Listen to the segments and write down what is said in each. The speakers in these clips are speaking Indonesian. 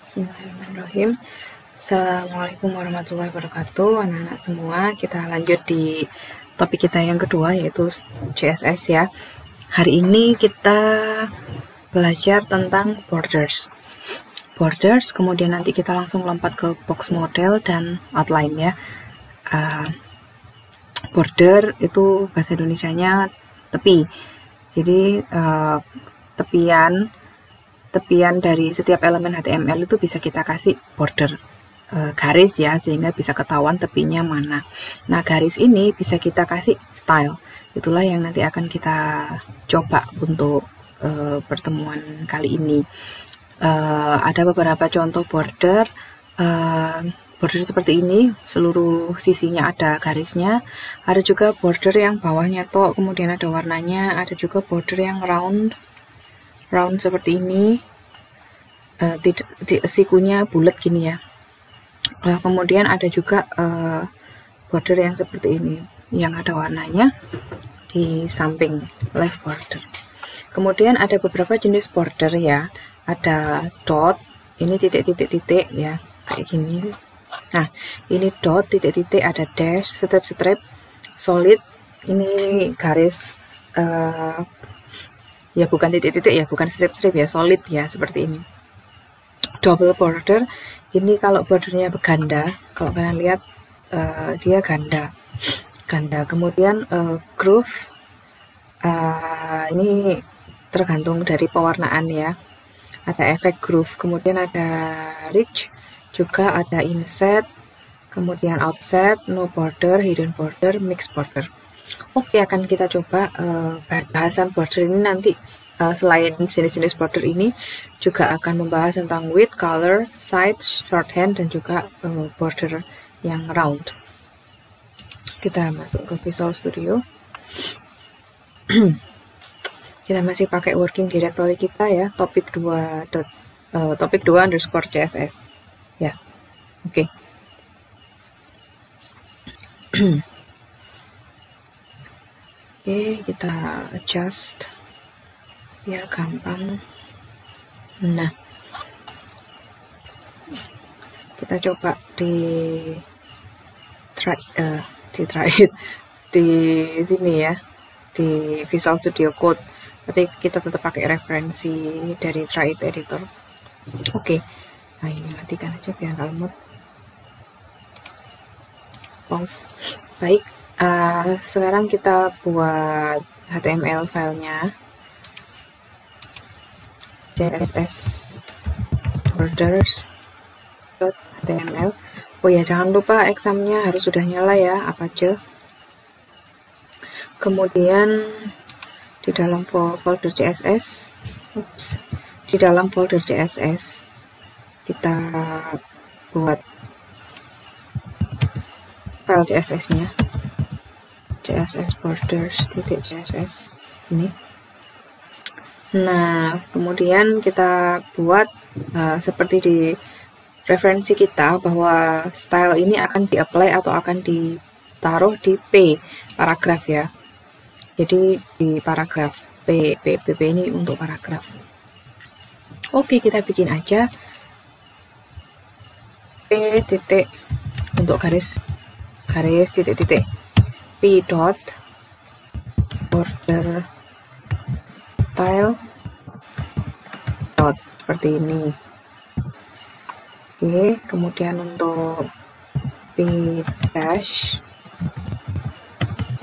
Bismillahirrahmanirrahim. Assalamualaikum warahmatullahi wabarakatuh, anak-anak semua. Kita lanjut di topik kita yang kedua, yaitu CSS ya. Hari ini kita belajar tentang borders, kemudian nanti kita langsung lompat ke box model dan outline ya. Border itu bahasa Indonesianya tepi, jadi tepian dari setiap elemen HTML itu bisa kita kasih border, garis ya, sehingga bisa ketahuan tepinya mana. Nah, garis ini bisa kita kasih style. Itulah yang nanti akan kita coba untuk pertemuan kali ini. Ada beberapa contoh border. Border seperti ini, seluruh sisinya ada garisnya. Ada juga border yang bawahnya tok, kemudian ada warnanya. Ada juga border yang round seperti ini, sikunya bulat gini ya. Kemudian ada juga border yang seperti ini, yang ada warnanya di samping left border. Kemudian ada beberapa jenis border ya. Ada dot, ini titik-titik ya, kayak gini. Nah, ini dot, titik-titik, ada dash, strip, solid. Ini garis ya, bukan titik-titik ya, bukan strip ya, solid ya, seperti ini. Double border, ini kalau bordernya berganda, kalau kalian lihat dia ganda. Kemudian groove, ini tergantung dari pewarnaan ya. Ada efek groove, kemudian ada rich, juga ada inset, kemudian outset, no border, hidden border, mixed border. Oke, akan kita coba bahasan border ini nanti. Selain jenis-jenis border ini juga akan membahas tentang width, color, size, shorthand, dan juga border yang round. Kita masuk ke Visual Studio. Kita masih pakai working directory kita ya, topik 2_CSS ya. Oke. Oke, kita adjust biar gampang. Nah, kita coba di sini ya, di Visual Studio Code, tapi kita tetap pakai referensi dari Try It Editor. Oke. Nah, ini matikan aja biar nggak lemot. Pause. Baik, sekarang kita buat HTML filenya, CSS borders.html. Oh ya, jangan lupa examnya harus sudah nyala ya, Apache. Kemudian di dalam folder CSS, kita buat file CSS-nya, CSS borders.css ini. Nah, kemudian kita buat seperti di referensi kita, bahwa style ini akan di-apply atau akan ditaruh di P paragraf ya. Jadi di paragraf P ini untuk paragraf. Oke, kita bikin aja P titik untuk garis titik-titik, P dot border style dot, seperti ini. Oke, kemudian untuk P dash,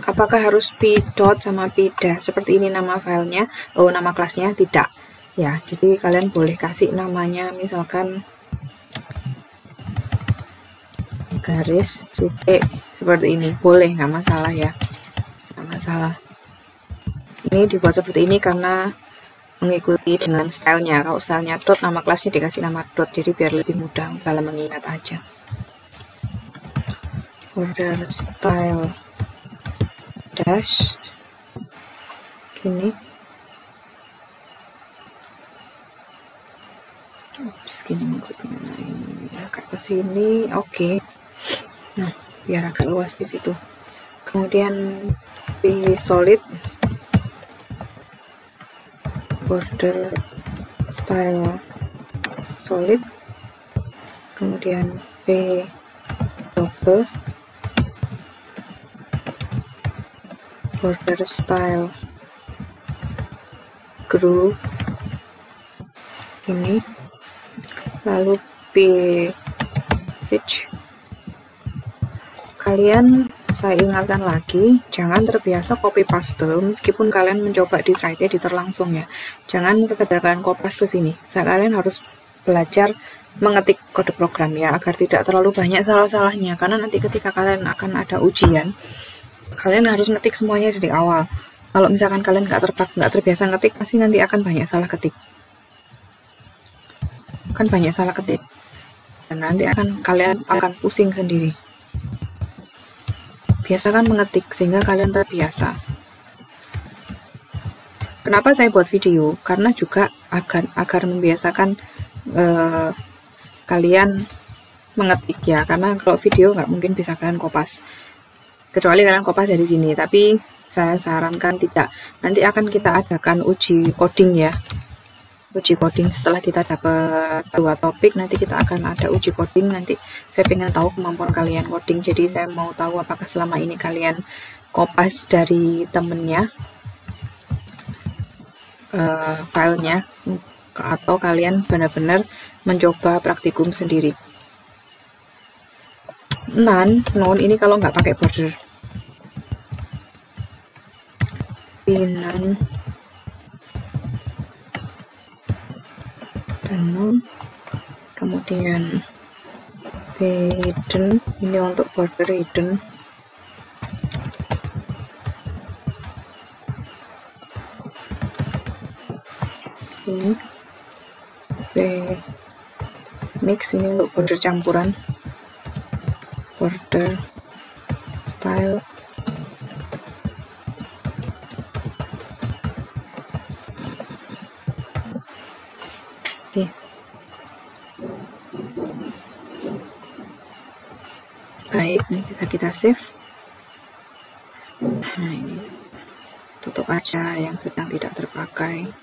apakah harus P dot sama P dash seperti ini nama filenya? Oh, nama kelasnya tidak ya, jadi kalian boleh kasih namanya misalkan garis titik seperti ini, boleh, nggak masalah ya, nggak masalah. Ini dibuat seperti ini karena mengikuti dengan stylenya. Kalau stylenya dot, nama kelasnya dikasih nama dot, jadi biar lebih mudah dalam mengingat aja. Border style dash gini. Gini maksudnya. Nah, ini agak ke sini. Oke. Nah, biar agak luas di situ. Kemudian P solid border style solid kemudian P double, border style groove ini, lalu P pitch. Kalian, saya ingatkan lagi, jangan terbiasa copy paste meskipun kalian mencoba di slide editor langsung ya. Jangan sekedar kalian copy paste ke sini. Kalian harus belajar mengetik kode program ya, agar tidak terlalu banyak salah-salahnya, karena nanti ketika kalian akan ada ujian, kalian harus ngetik semuanya dari awal. Kalau misalkan kalian nggak terbiasa ngetik, pasti nanti akan banyak salah ketik. Dan nanti kalian akan pusing sendiri. Biasakan mengetik sehingga kalian terbiasa. Kenapa saya buat video? Karena juga agar membiasakan kalian mengetik ya. Karena kalau video nggak mungkin bisa kalian kopas, kecuali kalian kopas dari sini. Tapi saya sarankan tidak. Nanti akan kita adakan uji coding ya. Uji coding setelah kita dapat 2 topik, nanti kita akan ada uji coding. Nanti saya pengen tahu kemampuan kalian coding, jadi saya mau tahu apakah selama ini kalian kopas dari temennya filenya, atau kalian benar-benar mencoba praktikum sendiri. None ini kalau nggak pakai border, none dan kemudian hidden, ini untuk border hidden, ini mix, ini untuk border campuran, border style, oke. Baik, ini bisa kita save. Nah, ini tutup aja yang sedang tidak terpakai.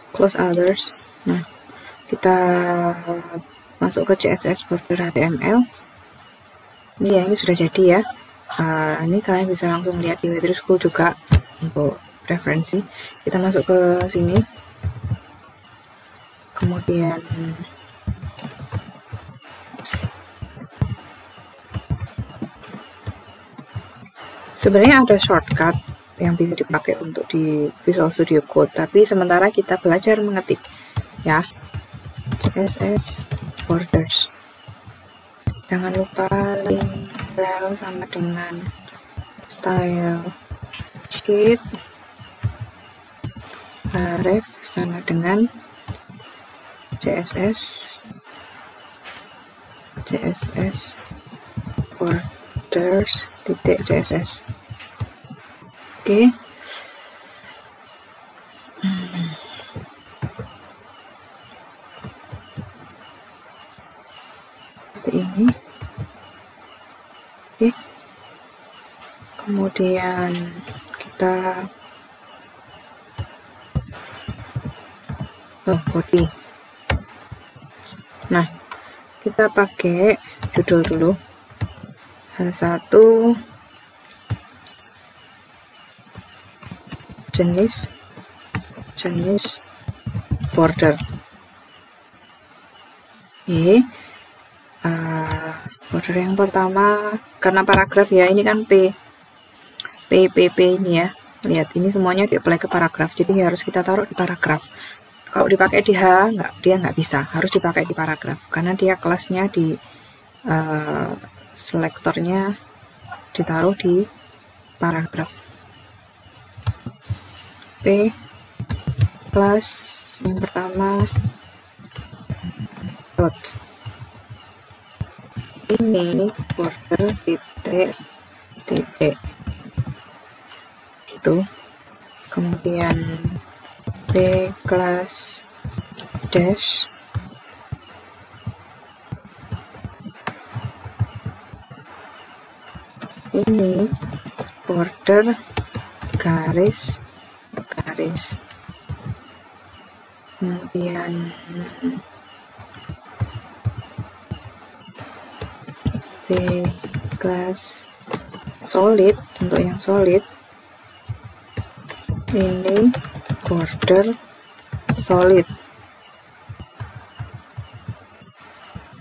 Close others. Nah, kita masuk ke CSS border HTML. Ini ya, ini sudah jadi ya. Ini kalian bisa langsung lihat di Witry School juga untuk referensi. Kita masuk ke sini, kemudian sebenarnya ada shortcut yang bisa dipakai untuk di Visual Studio Code, tapi sementara kita belajar mengetik ya. CSS borders, jangan lupa link file sama dengan style sheet, ref sama dengan CSS borders titik CSS. Oke. Seperti ini. Oke. Kemudian kita body. Nah, kita pakai judul dulu. H1 jenis border. Border yang pertama, karena paragraf ya, ini kan P ini ya. Lihat, ini semuanya di-apply ke paragraf, jadi harus kita taruh di paragraf. Kalau dipakai di H, dia nggak bisa, harus dipakai di paragraf, karena dia kelasnya di selektornya ditaruh di paragraf. P plus yang pertama dot, ini border titik gitu. Kemudian P class dash, ini border garis kemudian B class solid. Untuk yang solid ini border solid.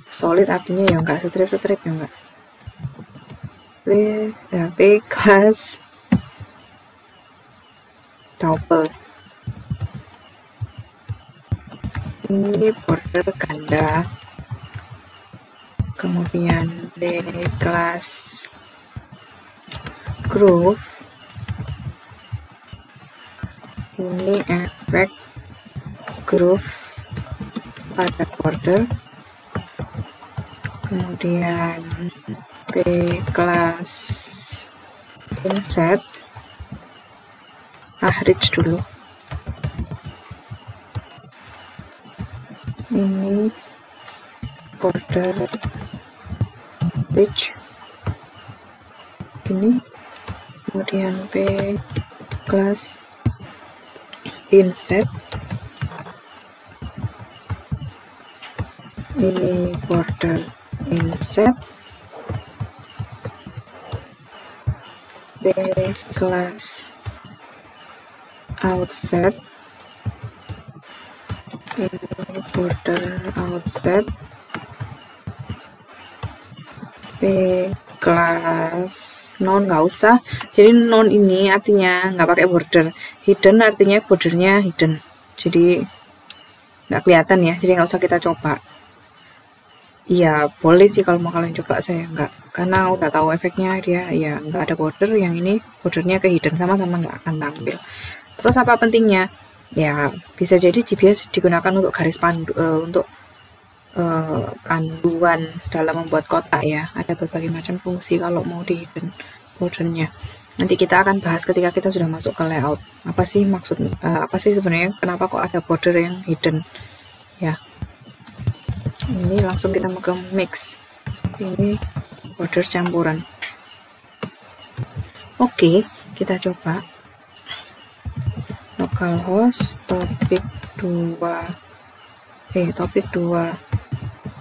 Solid artinya ya enggak strip-strip ya enggak. B class double. Ini border ganda. Kemudian B class groove. Ini efek groove pada border. Kemudian B class inset. Rich dulu. Ini border rich. Ini kemudian B class inset. Ini border inset. B class outset. Ini border outset. B class non, nggak usah, jadi non ini artinya nggak pakai border. Hidden artinya bordernya hidden, jadi nggak kelihatan ya, jadi nggak usah kita coba. Iya boleh sih kalau mau kalian coba, saya nggak, karena udah tahu efeknya dia ya nggak ada border. Yang ini bordernya ke hidden, sama-sama nggak akan tampil. Terus apa pentingnya? Ya bisa jadi GPS digunakan untuk garis pandu, untuk panduan dalam membuat kotak ya. Ada berbagai macam fungsi kalau mau di hidden bordernya. Nanti kita akan bahas ketika kita sudah masuk ke layout. Apa sih maksud, apa sih sebenarnya kenapa kok ada border yang hidden ya. Ini langsung kita mau ke mix. Ini border campuran. Oke, kita coba. Localhost topik 2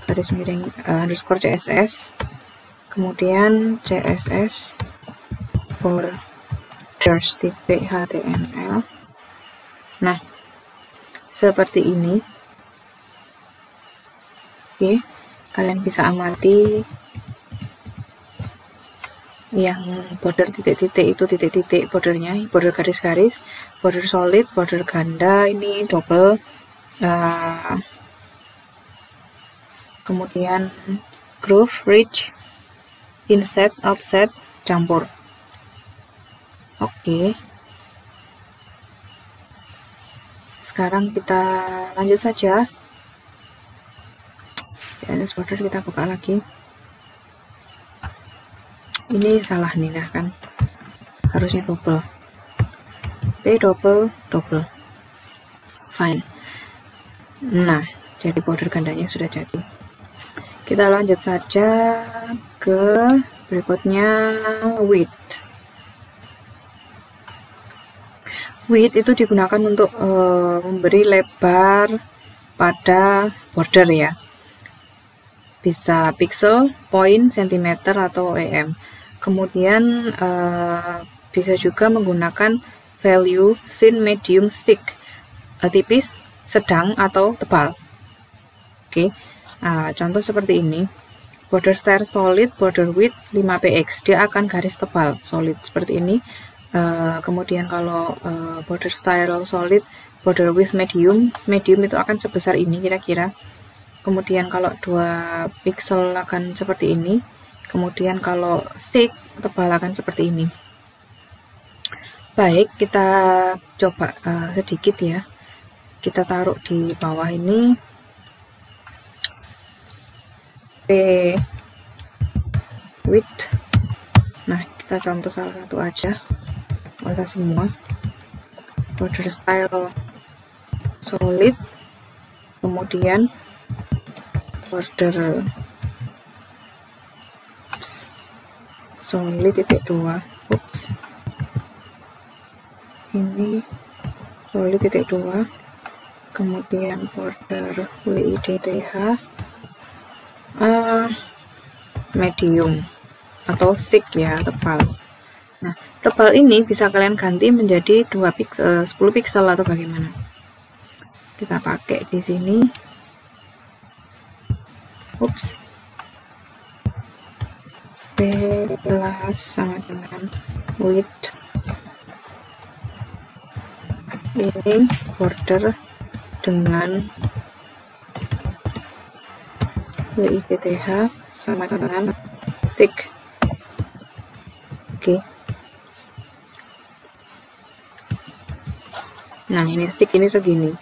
garis miring underscore CSS, kemudian CSS borders .html. Nah seperti ini. Oke, kalian bisa amati yang border titik-titik itu titik-titik bordernya, border garis-garis, border solid, border ganda, ini double, kemudian groove, ridge, inset, outset, campur. Oke, sekarang kita lanjut saja. CSS border kita buka lagi. Ini salah nih, nah kan harusnya double. B double fine. Nah jadi border gandanya sudah jadi. Kita lanjut saja ke berikutnya, width. Width itu digunakan untuk memberi lebar pada border ya, bisa pixel, point, centimeter atau em. Kemudian bisa juga menggunakan value thin, medium, thick, tipis, sedang atau tebal. Oke, nah, contoh seperti ini. Border style solid, border width 5px, dia akan garis tebal solid seperti ini. Kemudian kalau border style solid, border width medium itu akan sebesar ini kira-kira. Kemudian kalau 2 pixel akan seperti ini. Kemudian kalau thick, tebal akan seperti ini. Baik, kita coba sedikit ya. Kita taruh di bawah ini. P width. Nah, kita contoh salah satu aja. Nggak usah semua. Border style solid. Kemudian border solid titik 2, ini solid titik 2, kemudian border WIDTH medium atau thick ya, tebal. Nah, tebal ini bisa kalian ganti menjadi 10 piksel atau bagaimana. Kita pakai di sini. Ups. B plus sama dengan width. Ini border dengan WIDTH sama dengan thick. Oke. Nah, ini thick ini segini.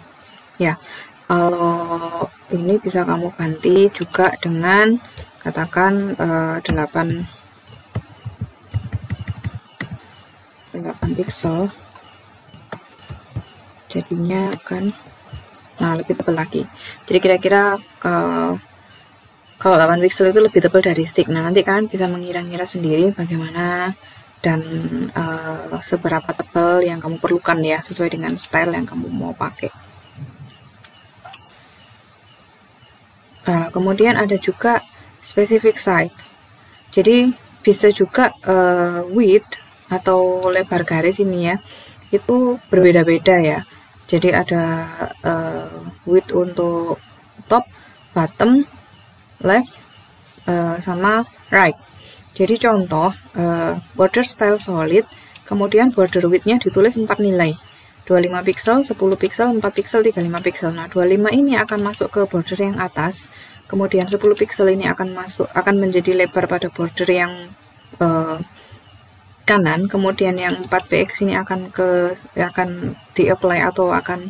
Ya, kalau ini bisa kamu ganti juga dengan katakan 8 piksel. Jadinya akan lebih tebal lagi. Jadi kira-kira kalau 8 piksel itu lebih tebal dari thick. Nah, nanti kalian bisa mengira-ngira sendiri bagaimana dan seberapa tebal yang kamu perlukan ya, sesuai dengan style yang kamu mau pakai. Kemudian ada juga specific side. Jadi bisa juga width atau lebar garis ini ya, itu berbeda-beda ya. Jadi ada width untuk top, bottom, left, sama right. Jadi contoh border style solid, kemudian border width-nya ditulis 4 nilai, 25 piksel, 10 piksel, 4 piksel, 35 piksel. Nah, 25 ini akan masuk ke border yang atas, kemudian 10 piksel ini akan menjadi lebar pada border yang kanan, kemudian yang 4px ini akan di-apply atau akan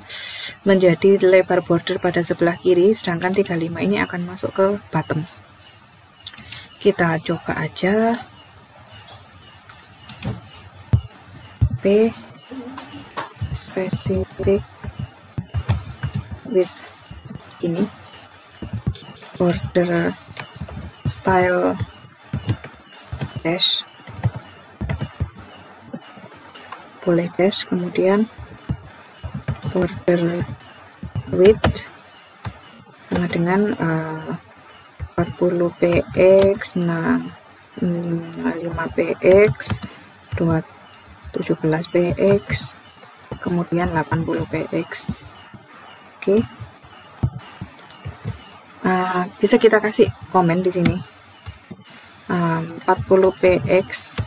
menjadi lebar border pada sebelah kiri, sedangkan 35 ini akan masuk ke bottom. Kita coba aja. P specific width ini border style dash, boleh dash, kemudian border width sama dengan 40 px, 5 px, 17 px, kemudian 80 px. Oke. Bisa kita kasih komen di sini. 40 px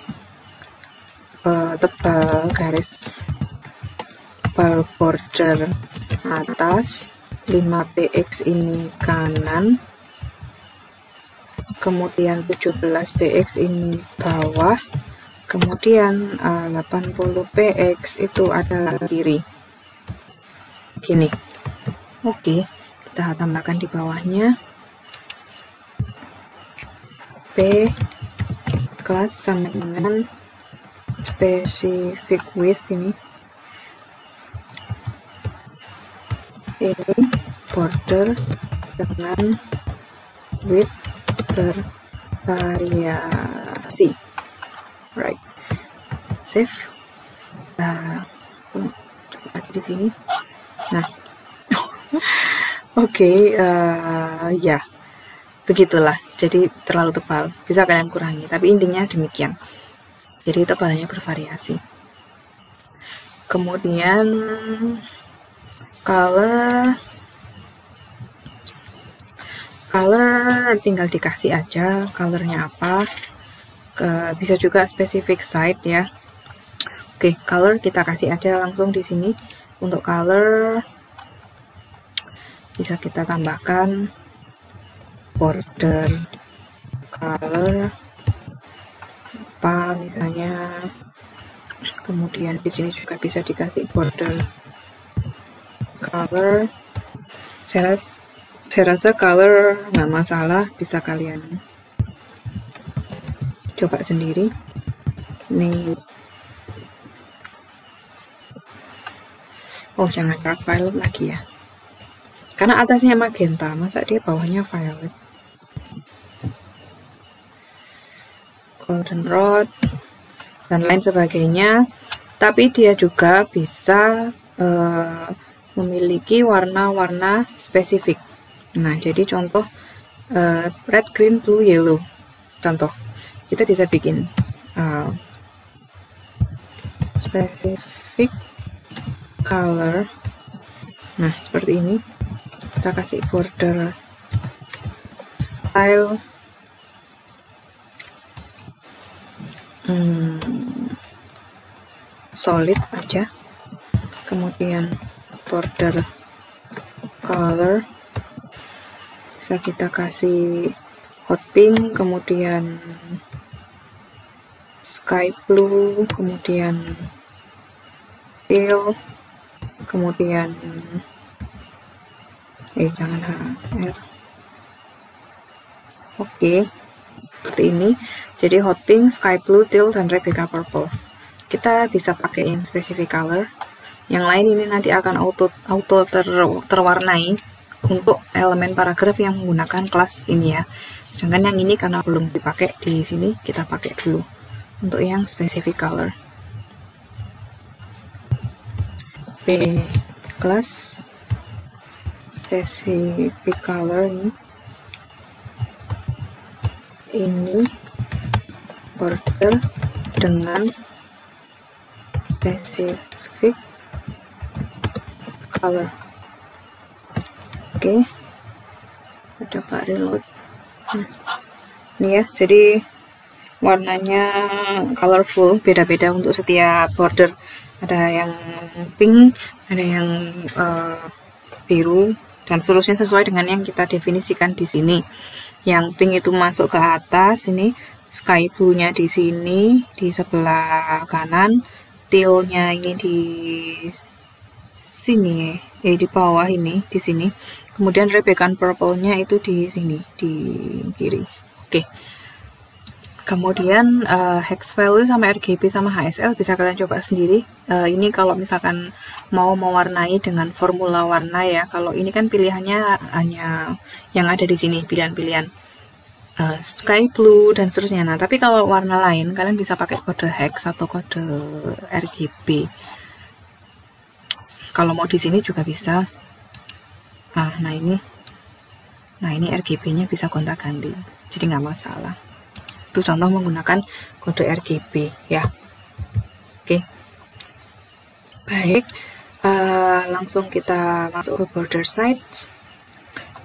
tebal garis tebal border atas, 5 px ini kanan, kemudian 17 px ini bawah, kemudian 80 px itu adalah kiri. Gini. Oke, kita tambahkan di bawahnya P kelas sama dengan specific width ini border dengan width bervariasi. Right, save. Coba lagi di sini. Nah, oke, ya begitulah. Jadi terlalu tebal, bisa kalian kurangi, tapi intinya demikian. Jadi tebalnya bervariasi. Kemudian color tinggal dikasih aja colornya apa. Bisa juga specific site ya. Oke, color kita kasih aja langsung di sini. Untuk color bisa kita tambahkan border color apa misalnya, kemudian di sini juga bisa dikasih border color. Saya rasa color nggak masalah, bisa kalian coba sendiri. Nih, oh jangan dark violet lagi ya, karena atasnya magenta, masa dia bawahnya violet. Golden rod dan lain sebagainya. Tapi dia juga bisa memiliki warna-warna spesifik. Nah, jadi contoh red, green, blue, yellow. Contoh, kita bisa bikin specific color. Nah, seperti ini. Kita kasih border style solid aja, kemudian border color bisa kita kasih hot pink, kemudian sky blue, kemudian teal, kemudian jangan HR. Oke, seperti ini. Jadi hot pink, sky blue, teal, dan Rebecca purple. Kita bisa pakaiin specific color. Yang lain ini nanti akan auto terwarnai untuk elemen paragraf yang menggunakan kelas ini ya. Sedangkan yang ini karena belum dipakai di sini, kita pakai dulu untuk yang specific color. P class specific color ini border dengan specific color. Oke, coba reload. Ini ya, jadi warnanya colorful, beda-beda untuk setiap border. Ada yang pink, ada yang biru, dan seterusnya sesuai dengan yang kita definisikan di sini. Yang pink itu masuk ke atas, ini sky blue-nya di sini, di sebelah kanan, teal-nya ini di sini, di bawah ini, di sini. Kemudian Rebecca purple-nya itu di sini, di kiri. Oke. Kemudian hex value sama RGB sama HSL bisa kalian coba sendiri. Ini kalau misalkan mau mewarnai dengan formula warna ya. Kalau ini kan pilihannya hanya yang ada di sini, pilihan-pilihan sky blue dan seterusnya. Nah, tapi kalau warna lain kalian bisa pakai kode hex atau kode RGB. Kalau mau di sini juga bisa. Nah ini RGB-nya bisa gonta-ganti, jadi nggak masalah. Itu contoh menggunakan kode RGB ya. Oke, baik, langsung kita masuk ke border side.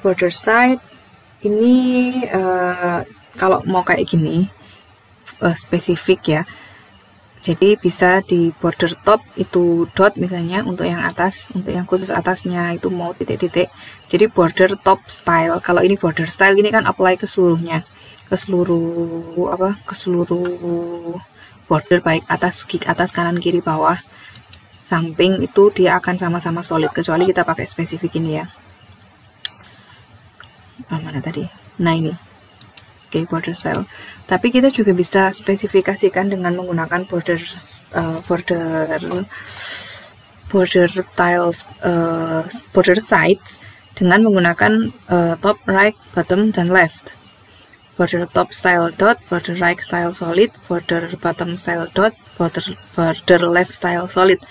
Border side ini kalau mau kayak gini spesifik ya, jadi bisa di border top itu dot misalnya untuk yang atas, untuk yang khusus atasnya itu mau titik-titik, jadi border top style. Kalau ini border style ini kan apply ke seluruhnya, ke seluruh border, baik atas kanan kiri bawah samping, itu dia akan sama-sama solid kecuali kita pakai spesifik ini ya. Mana tadi? Nah ini border style. Tapi kita juga bisa spesifikasikan dengan menggunakan border styles, border sides dengan menggunakan top, right, bottom, dan left. Border top style dot, border right style solid, border bottom style dot, border left style solid.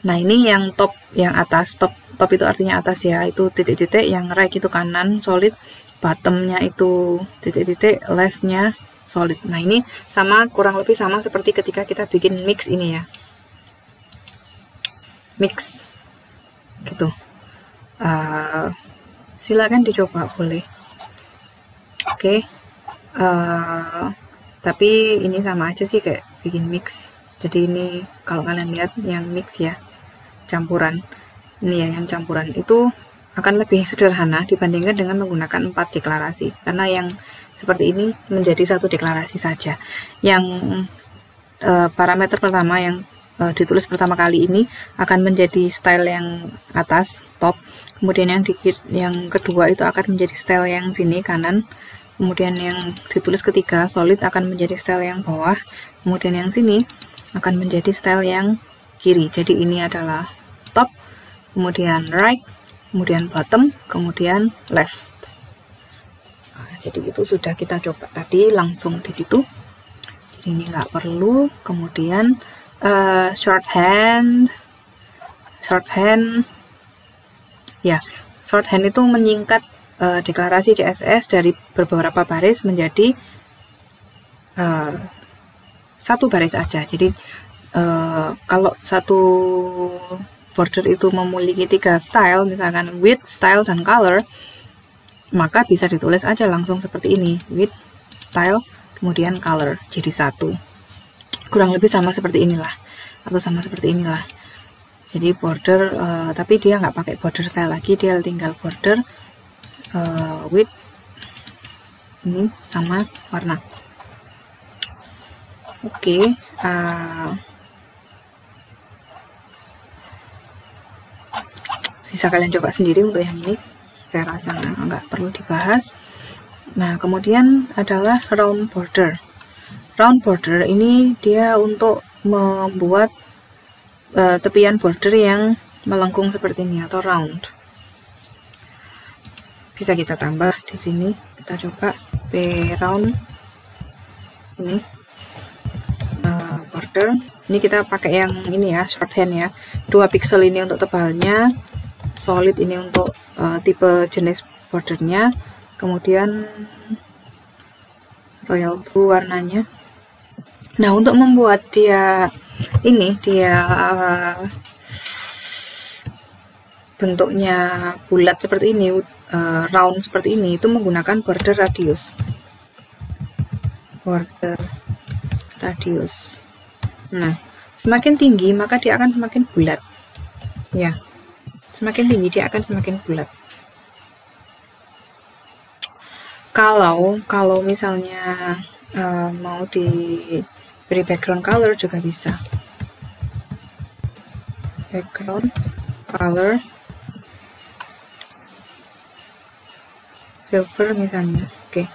Nah ini yang top, yang atas, top itu artinya atas ya, itu titik-titik, yang right itu kanan solid, bottomnya itu titik-titik, leftnya solid. Nah ini sama, kurang lebih sama seperti ketika kita bikin mix ini ya, mix gitu. Silakan dicoba, boleh. Oke. Tapi ini sama aja sih kayak bikin mix. Jadi ini kalau kalian lihat yang mix ya, campuran ini ya, yang campuran itu akan lebih sederhana dibandingkan dengan menggunakan 4 deklarasi, karena yang seperti ini menjadi satu deklarasi saja. Yang parameter pertama yang ditulis pertama kali ini akan menjadi style yang atas, top, kemudian yang kedua itu akan menjadi style yang sini, kanan, kemudian yang ditulis ketiga, solid, akan menjadi style yang bawah, kemudian yang sini akan menjadi style yang kiri. Jadi ini adalah top, kemudian right, kemudian bottom, kemudian left. Nah, jadi itu sudah kita coba tadi langsung di situ. Jadi ini nggak perlu. Kemudian shorthand Ya, shorthand itu menyingkat deklarasi CSS dari beberapa baris menjadi satu baris aja. Jadi kalau satu border itu memiliki 3 style, misalkan width, style, dan color, maka bisa ditulis aja langsung seperti ini, width, style, kemudian color, jadi satu. Kurang lebih sama seperti inilah, atau sama seperti inilah. Jadi border, tapi dia nggak pakai border style lagi, dia tinggal border width ini sama warna. Oke, bisa kalian coba sendiri untuk yang ini. Saya rasa nggak perlu dibahas. Nah, kemudian adalah round border. Round border ini dia untuk membuat tepian border yang melengkung seperti ini atau round. Bisa kita tambah di sini. Kita coba round ini border. Ini kita pakai yang ini ya, shorthand ya. 2 pixel ini untuk tebalnya, solid ini untuk tipe jenis bordernya, kemudian royal blue warnanya. Nah, untuk membuat dia ini, bentuknya bulat seperti ini, round seperti ini, itu menggunakan border radius. Nah, semakin tinggi maka dia akan semakin bulat. Ya, semakin tinggi dia akan semakin bulat. Kalau misalnya mau diberi background color juga bisa. Background color silver misalnya. Oke.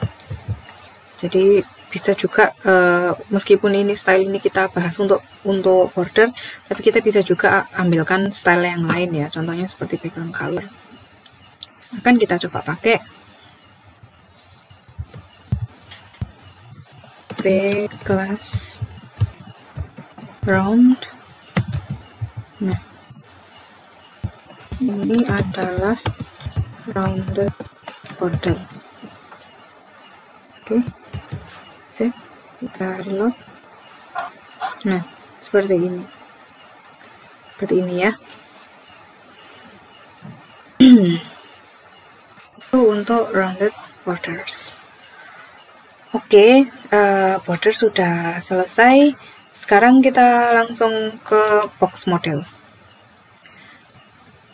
Jadi bisa juga meskipun ini style ini kita bahas untuk border, tapi kita bisa juga ambilkan style yang lain ya. Contohnya seperti background color. Akan kita coba pakai class round. Nah, ini adalah rounded border. Oke, save, kita reload. Nah, seperti ini ya. Itu untuk rounded borders. Oke, border sudah selesai. Sekarang kita langsung ke box model.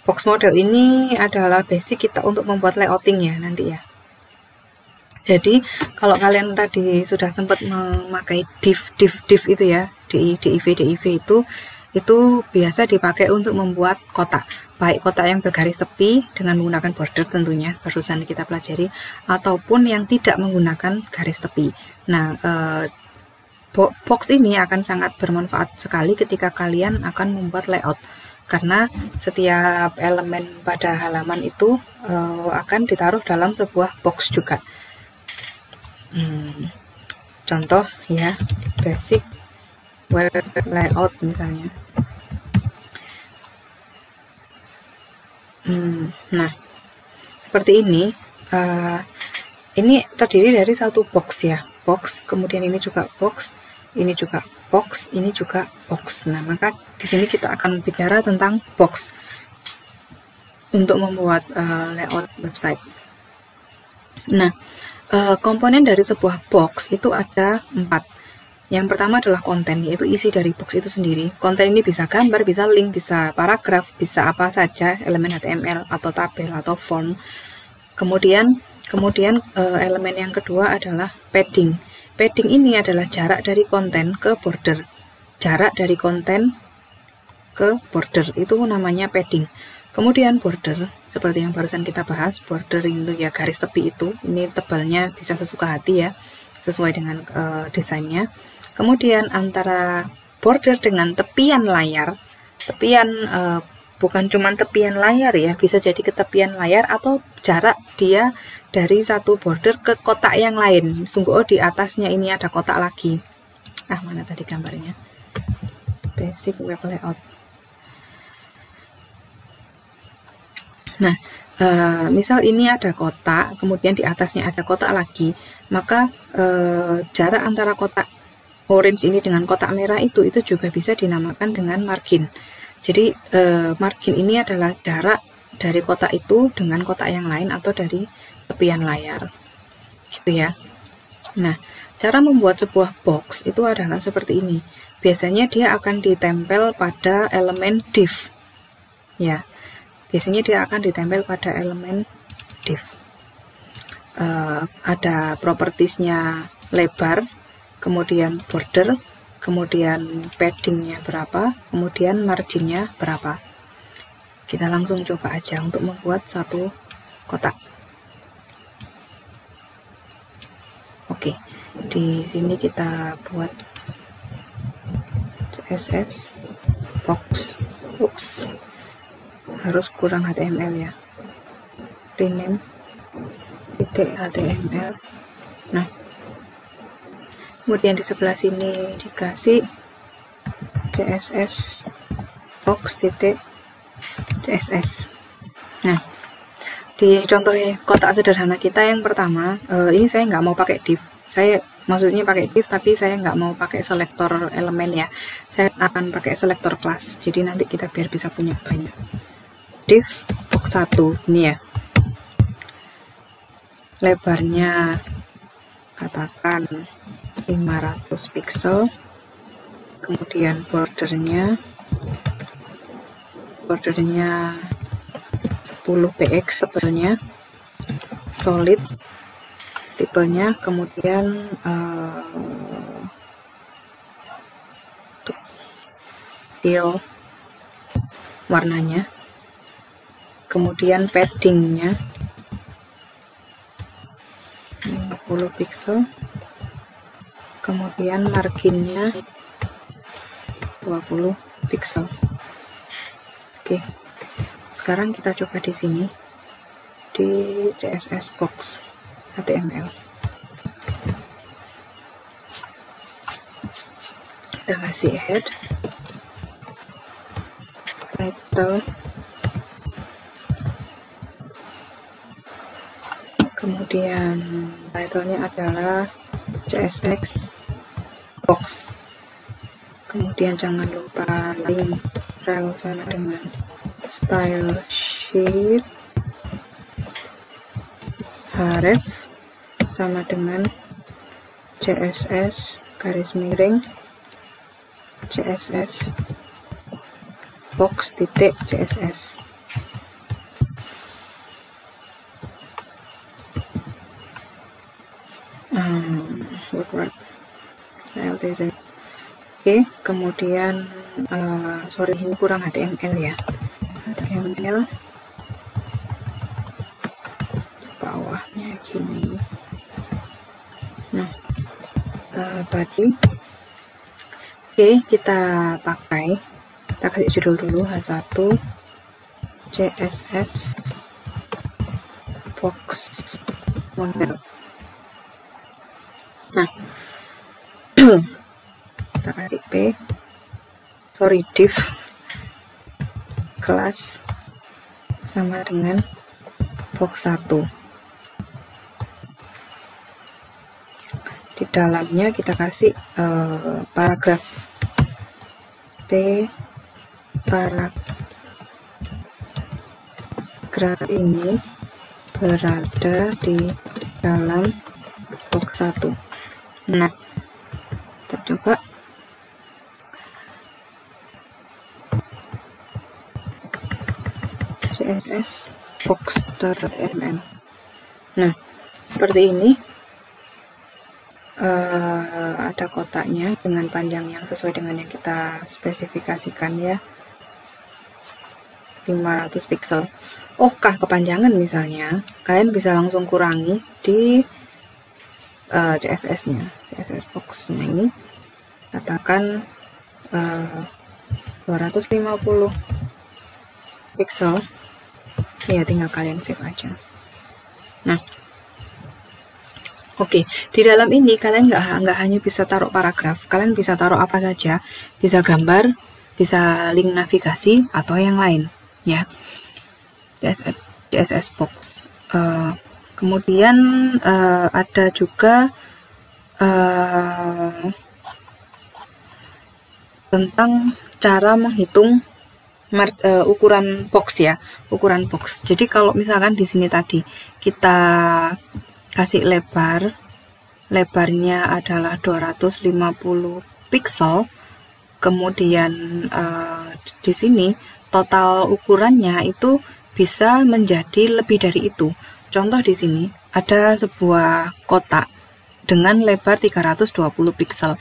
Box model ini adalah basic kita untuk membuat layouting ya nanti ya. Jadi kalau kalian tadi sudah sempat memakai div itu ya, div itu biasa dipakai untuk membuat kotak, baik kotak yang bergaris tepi dengan menggunakan border tentunya barusan kita pelajari, ataupun yang tidak menggunakan garis tepi. Nah, box ini akan sangat bermanfaat sekali ketika kalian akan membuat layout, karena setiap elemen pada halaman itu akan ditaruh dalam sebuah box juga. Contoh ya, basic web layout misalnya. Nah, seperti ini. Ini terdiri dari satu box ya, box. Kemudian ini juga box, ini juga box, ini juga box. Nah, maka di sini kita akan bicara tentang box untuk membuat layout website. Nah, komponen dari sebuah box itu ada 4. Yang pertama adalah konten, yaitu isi dari box itu sendiri. Konten ini bisa gambar, bisa link, bisa paragraf, bisa apa saja, elemen HTML atau tabel atau form. Kemudian elemen yang kedua adalah padding. Padding ini adalah jarak dari konten ke border. Jarak dari konten ke border itu namanya padding. Kemudian border, seperti yang barusan kita bahas, border itu ya garis tepi itu. Ini tebalnya bisa sesuka hati ya, sesuai dengan desainnya. Kemudian antara border dengan tepian layar, tepian bukan cuma tepian layar ya, bisa jadi ke tepian layar atau jarak dia dari satu border ke kotak yang lain. Sungguh di atasnya ini ada kotak lagi. Mana tadi gambarnya? Basic web layout. Nah, misal ini ada kotak, kemudian di atasnya ada kotak lagi, maka jarak antara kotak orange ini dengan kotak merah itu juga bisa dinamakan dengan margin. Jadi margin ini adalah jarak dari kotak itu dengan kotak yang lain atau dari tepian layar, gitu ya. Nah, cara membuat sebuah box itu adalah seperti ini. Biasanya dia akan ditempel pada elemen div, ya. Biasanya dia akan ditempel pada elemen div. Ada propertiesnya lebar, kemudian border, kemudian paddingnya berapa, kemudian marginnya berapa. Kita langsung coba aja untuk membuat satu kotak. Oke, di sini kita buat CSS box. Oops, harus kurang HTML ya. Rename .html. Nah, kemudian di sebelah sini dikasih CSS box .css. Nah, di contoh kotak sederhana kita yang pertama, ini saya nggak mau pakai div. Saya maksudnya pakai div, tapi saya nggak mau pakai selektor elemen ya. Saya akan pakai selektor kelas. Jadi nanti kita biar bisa punya banyak. Div box 1 ini ya. Lebarnya katakan 500 pixel. Kemudian bordernya 10 px sebetulnya, solid tipenya, kemudian teal warnanya, kemudian paddingnya 50 pixel, kemudian marginnya 20 pixel. Oke, sekarang kita coba di sini di CSS box HTML. Kita kasih head, title, kemudian titlenya adalah CSS box. Kemudian jangan lupa link rel sama dengan style sheet, href sama dengan CSS garis miring CSS box .css. LTZ. Oke, kemudian sorry ini kurang HTML ya. HTML bawahnya gini. Nah, body. Oke, kita pakai. Kita kasih judul dulu H1 CSS box model. Nah, kita kasih div kelas sama dengan box 1. Di dalamnya kita kasih paragraf paragraf ini berada di dalam box 1. Nah, kita coba CSS box.ml. Nah, seperti ini. Ada kotaknya dengan panjang yang sesuai dengan yang kita spesifikasikan ya, 500 pixel. Kepanjangan misalnya, kalian bisa langsung kurangi di CSS-nya, CSS box-nya ini katakan 250 pixel ya, tinggal kalian save aja. Nah, oke, di dalam ini kalian nggak hanya bisa taruh paragraf, kalian bisa taruh apa saja, bisa gambar, bisa link navigasi atau yang lain ya. CSS box. Kemudian ada juga tentang cara menghitung ukuran box ya, ukuran box. Jadi kalau misalkan di sini tadi kita kasih lebarnya adalah 250 pixel, kemudian di sini total ukurannya itu bisa menjadi lebih dari itu. Contoh di sini ada sebuah kotak dengan lebar 320 pixel.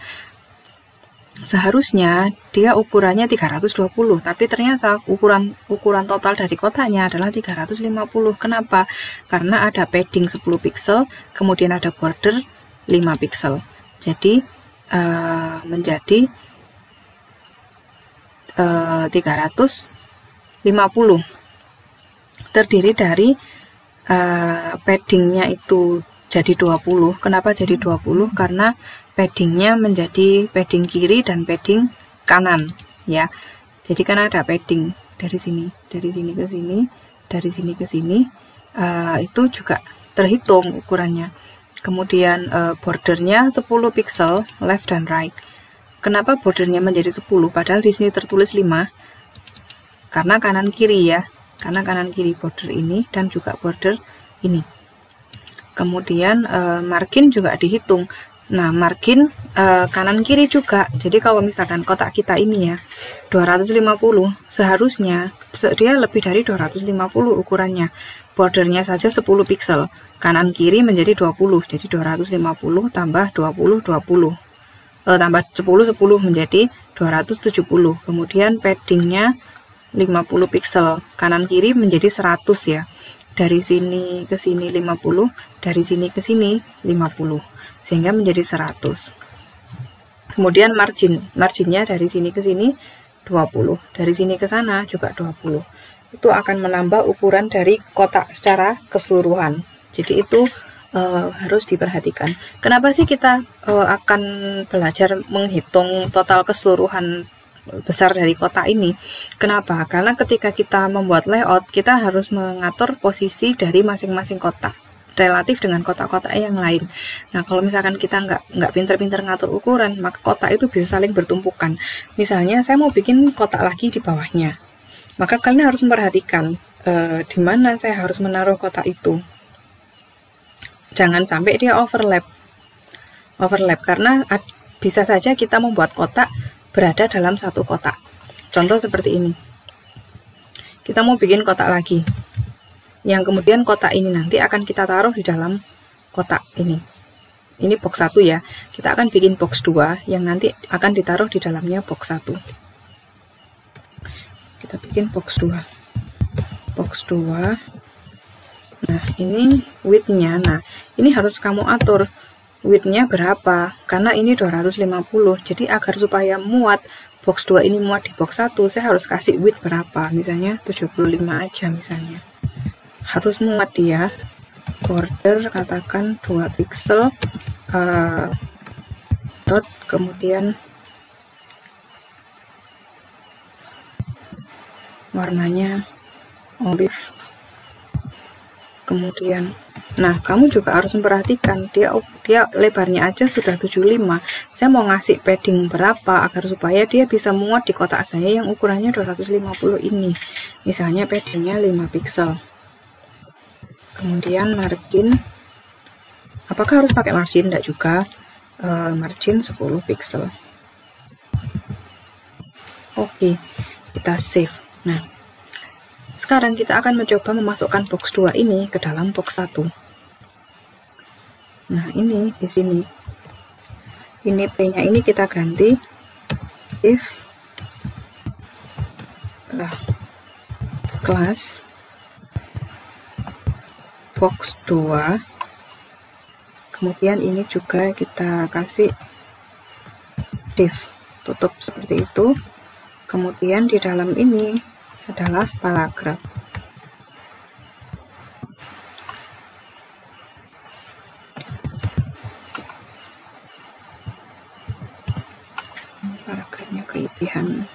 Seharusnya dia ukurannya 320, tapi ternyata ukuran total dari kotaknya adalah 350. Kenapa? Karena ada padding 10 pixel, kemudian ada border 5 pixel. Jadi menjadi 350. Terdiri dari paddingnya itu jadi 20. Kenapa jadi 20? Karena paddingnya menjadi padding kiri dan padding kanan ya. Jadi kan ada padding dari sini ke sini, dari sini ke sini, itu juga terhitung ukurannya. Kemudian bordernya 10 pixel left dan right. Kenapa bordernya menjadi 10 padahal di sini tertulis 5? Karena kanan kiri ya, karena kanan kiri border ini dan juga border ini. Kemudian margin juga dihitung. Nah, margin kanan kiri juga. Jadi kalau misalkan kotak kita ini ya 250, seharusnya dia lebih dari 250 ukurannya. Bordernya saja 10 pixel. Kanan kiri menjadi 20. Jadi 250 tambah 20 tambah 10 menjadi 270. Kemudian paddingnya 50 pixel. Kanan kiri menjadi 100 ya. Dari sini ke sini 50, dari sini ke sini 50. Sehingga menjadi 100. Kemudian marginnya dari sini ke sini 20, dari sini ke sana juga 20. Itu akan menambah ukuran dari kotak secara keseluruhan. Jadi itu harus diperhatikan. Kenapa sih kita akan belajar menghitung total keseluruhan besar dari kotak ini? Kenapa? Karena ketika kita membuat layout, kita harus mengatur posisi dari masing-masing kotak relatif dengan kotak-kotak yang lain. Nah, kalau misalkan kita nggak pinter-pinter ngatur ukuran, maka kotak itu bisa saling bertumpukan. Misalnya, saya mau bikin kotak lagi di bawahnya, maka kalian harus memperhatikan di mana saya harus menaruh kotak itu. Jangan sampai dia overlap, karena bisa saja kita membuat kotak berada dalam satu kotak. Contoh seperti ini. Kita mau bikin kotak lagi, yang kemudian kotak ini nanti akan kita taruh di dalam kotak ini. Ini box 1 ya. Kita akan bikin box 2 yang nanti akan ditaruh di dalamnya box 1. Kita bikin box 2. Box 2. Nah, ini width-nya. Nah, ini harus kamu atur width-nya berapa. Karena ini 250. Jadi agar supaya muat box 2 ini muat di box 1, saya harus kasih width berapa. Misalnya 75 aja misalnya. Harus muat dia. Border katakan 2 pixel, dot, kemudian warnanya olive, kemudian nah kamu juga harus memperhatikan dia lebarnya aja sudah 75. Saya mau ngasih padding berapa agar supaya dia bisa muat di kotak saya yang ukurannya 250 ini. Misalnya paddingnya 5 pixel. Kemudian margin, apakah harus pakai margin? Tidak juga. Margin 10 pixel. Oke, kita save. Nah, sekarang kita akan mencoba memasukkan box 2 ini ke dalam box 1. Nah, ini di sini. Ini P-nya ini kita ganti if class box 2, kemudian ini juga kita kasih div, tutup seperti itu. Kemudian di dalam ini adalah paragraf. Paragrafnya kelebihan.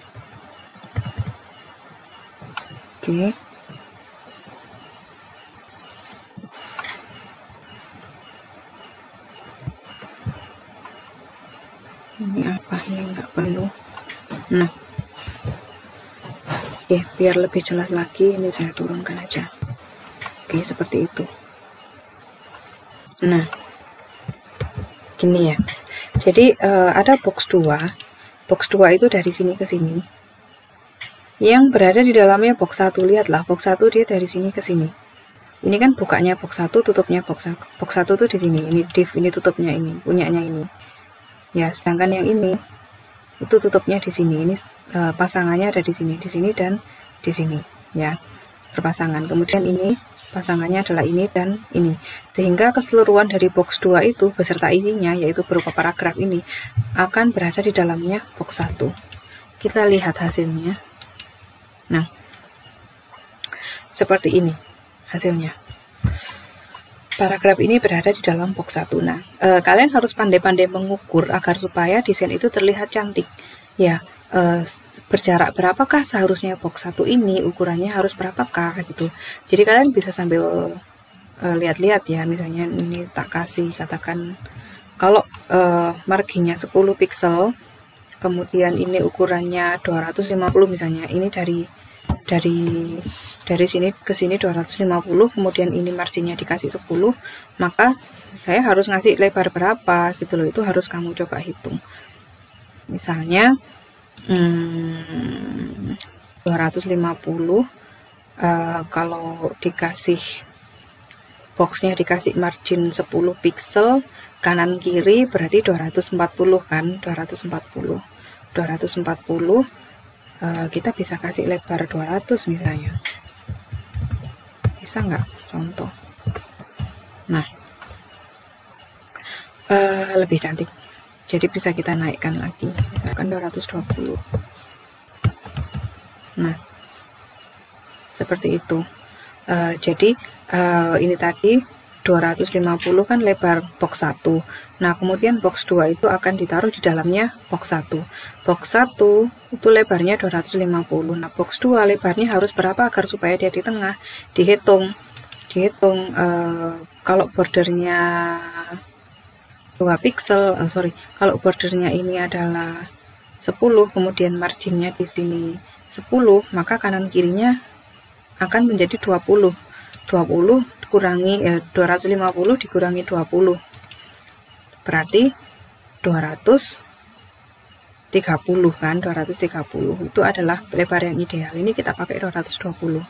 Oke. Oke, biar lebih jelas lagi ini saya turunkan aja. Oke, seperti itu. Nah, gini ya. Jadi ada box 2. Box 2 itu dari sini ke sini. Yang berada di dalamnya box 1, lihatlah box 1 dia dari sini ke sini. Ini kan bukanya box 1, tutupnya box 1. Box 1 tuh di sini. Ini div, ini tutupnya ini, punyanya ini. Ya, sedangkan yang ini itu tutupnya di sini. Ini pasangannya ada di sini dan di sini, ya. Berpasangan. Kemudian ini pasangannya adalah ini dan ini. Sehingga keseluruhan dari box 2 itu beserta isinya, yaitu berupa paragraf ini, akan berada di dalamnya box 1. Kita lihat hasilnya. Nah, seperti ini hasilnya. Paragraf ini berada di dalam box 1. Nah, kalian harus pandai-pandai mengukur agar supaya desain itu terlihat cantik. Ya, berjarak berapakah seharusnya box 1 ini, ukurannya harus berapakah gitu. Jadi kalian bisa sambil lihat-lihat ya, misalnya ini tak kasih, katakan kalau marginnya 10 pixel, kemudian ini ukurannya 250 misalnya, ini dari sini ke sini 250, kemudian ini marginnya dikasih 10, maka saya harus ngasih lebar berapa gitu loh, itu harus kamu coba hitung. Misalnya 250, kalau dikasih boxnya dikasih margin 10 pixel kanan kiri berarti 240 kan, 240 kita bisa kasih lebar 200 misalnya, bisa nggak contoh. Nah, lebih cantik, jadi bisa kita naikkan lagi, misalkan 220. Nah, seperti itu. Jadi ini tadi 250 kan lebar box 1. Nah, kemudian box 2 itu akan ditaruh di dalamnya box 1. Box 1 itu lebarnya 250. Nah, box 2 lebarnya harus berapa agar supaya dia di tengah? Dihitung kalau bordernya 2 pixel, kalau bordernya ini adalah 10, kemudian marginnya di sini 10, maka kanan kirinya akan menjadi 20 kurangi 250 dikurangi 20 berarti 230 kan, 230 itu adalah lebar yang ideal. Ini kita pakai 220,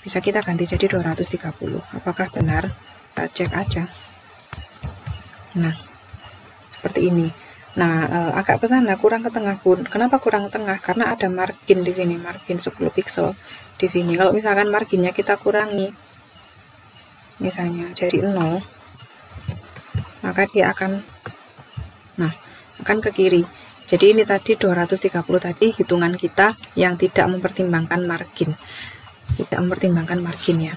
bisa kita ganti jadi 230. Apakah benar? Kita cek aja. Nah, seperti ini. Nah, agak ke sana, kurang ke tengah pun. Kenapa kurang ke tengah? Karena ada margin di sini, margin 10 pixel di sini. Kalau misalkan marginnya kita kurangi, misalnya jadi 0, maka dia akan ke kiri. Jadi ini tadi 230 tadi hitungan kita yang tidak mempertimbangkan margin. Ya.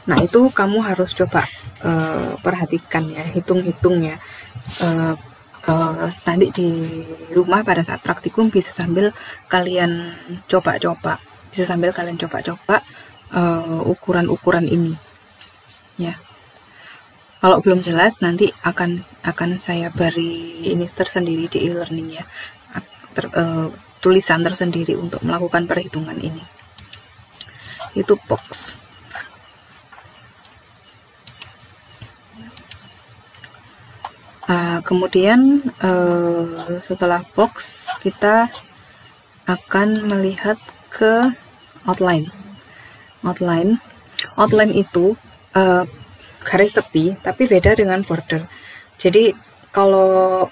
Nah, itu kamu harus coba perhatikan ya, hitung-hitung ya. Nanti di rumah pada saat praktikum bisa sambil kalian coba-coba, ukuran-ukuran ini ya. Kalau belum jelas nanti akan saya beri ini tersendiri di e-learning ya, tulisan tersendiri untuk melakukan perhitungan ini. Itu box. Kemudian setelah box kita akan melihat ke outline. Outline itu garis tepi, tapi beda dengan border. Jadi kalau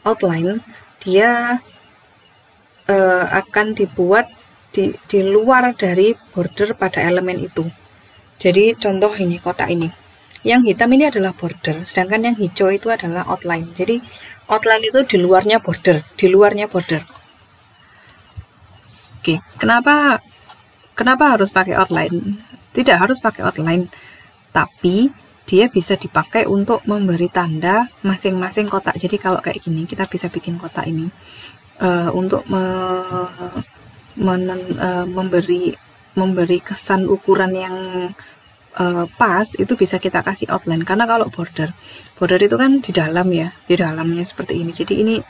outline dia akan dibuat di luar dari border pada elemen itu. Jadi contoh ini, kotak ini. Yang hitam ini adalah border, sedangkan yang hijau itu adalah outline. Jadi outline itu di luarnya border. Oke, kenapa harus pakai outline? Tidak harus pakai outline, tapi dia bisa dipakai untuk memberi tanda masing-masing kotak. Jadi kalau kayak gini, kita bisa bikin kotak ini untuk memberi kesan ukuran yang pas, itu bisa kita kasih outline. Karena kalau border itu kan di dalam ya, di dalamnya seperti ini. Jadi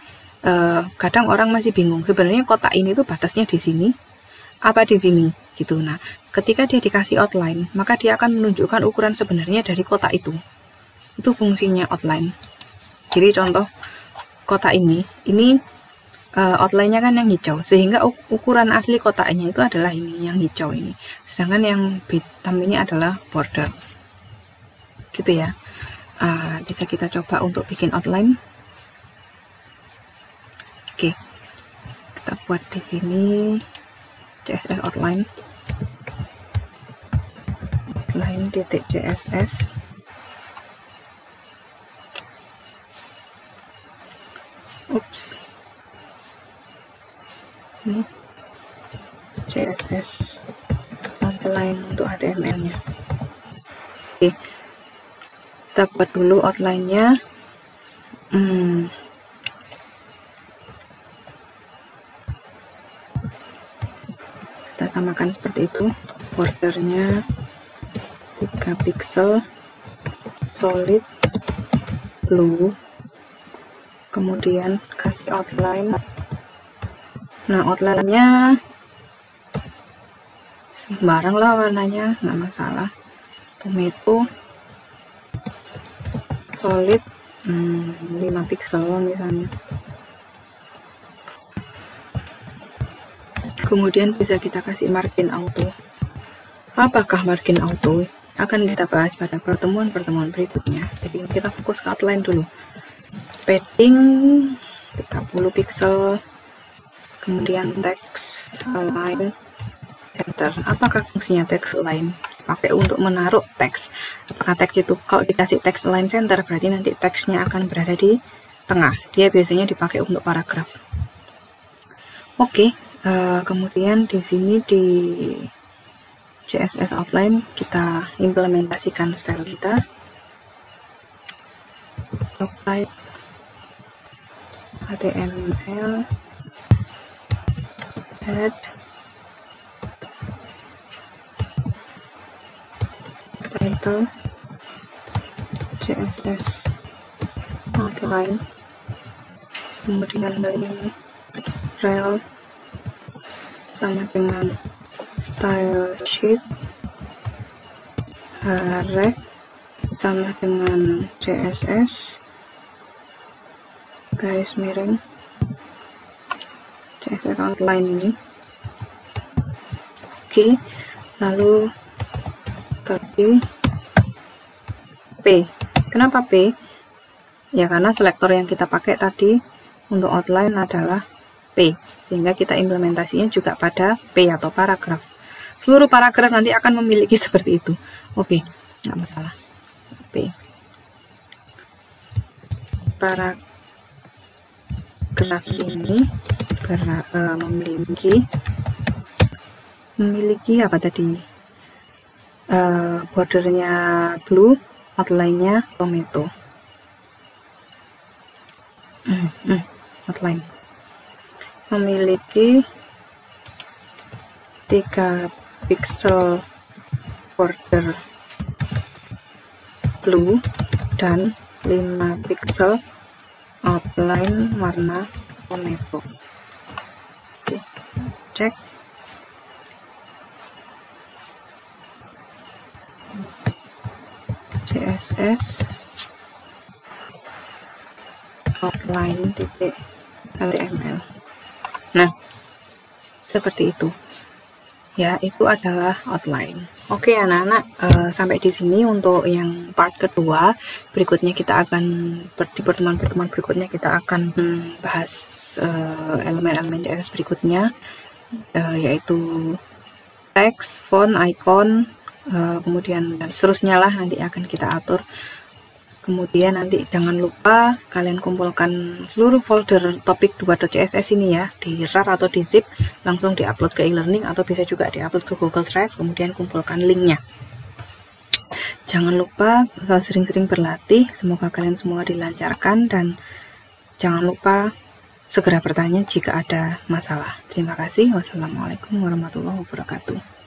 kadang orang masih bingung sebenarnya kotak ini tuh batasnya di sini apa di sini gitu. Nah, ketika dia dikasih outline, maka dia akan menunjukkan ukuran sebenarnya dari kotak itu. Itu fungsinya outline. Jadi contoh kotak ini outline-nya kan yang hijau, sehingga ukuran asli kotaknya itu adalah ini yang hijau ini. Sedangkan yang hitam ini adalah border. Gitu ya. Bisa kita coba untuk bikin outline. Oke. Kita buat di sini CSS outline titik CSS. Ups, ini CSS outline untuk HTML-nya. Oke, kita buat dulu outline-nya. Kita samakan seperti itu, bordernya 3 pixel, solid blue, kemudian kasih outline. Nah, outline-nya sembarang lah warnanya, nggak masalah. Tomato, solid 5 pixel misalnya. Kemudian bisa kita kasih margin auto. Apakah margin auto? Akan kita bahas pada pertemuan-pertemuan berikutnya. Jadi kita fokus ke outline dulu. Padding 30 pixel. Kemudian text align center. Apakah fungsinya text align? Pakai untuk menaruh teks. Apakah teks itu kalau dikasih text align center berarti nanti teksnya akan berada di tengah. Dia biasanya dipakai untuk paragraf. Oke. Kemudian di sini di CSS outline kita implementasikan style kita. Type HTML head title CSS outline, kemudian dari rel sama dengan style sheet, ref sama dengan CSS garis miring CSS outline ini. Oke, lalu tapi P. Kenapa P? Ya karena selektor yang kita pakai tadi untuk outline adalah P, sehingga kita implementasinya juga pada P atau paragraf. Seluruh paragraf nanti akan memiliki seperti itu. Oke, nggak masalah. P. Paragraf ini memiliki apa tadi? Bordernya blue, outline-nya tomato. Outline memiliki 3 pixel border blue dan 5 pixel outline warna tomato. Oke, cek. CSS outline titik HTML. Nah, seperti itu. Ya, itu adalah outline. Oke, anak-anak, sampai di sini untuk yang part kedua. Berikutnya kita akan di pertemuan-pertemuan berikutnya kita akan bahas elemen-elemen CSS berikutnya, yaitu teks, font, icon, kemudian dan seterusnya lah nanti akan kita atur. Kemudian nanti jangan lupa kalian kumpulkan seluruh folder topik 2.css ini ya, di RAR atau di zip, langsung diupload ke e-learning atau bisa juga diupload ke Google Drive, kemudian kumpulkan linknya. Jangan lupa sering-sering berlatih, semoga kalian semua dilancarkan, dan jangan lupa segera bertanya jika ada masalah. Terima kasih. Wassalamualaikum warahmatullahi wabarakatuh.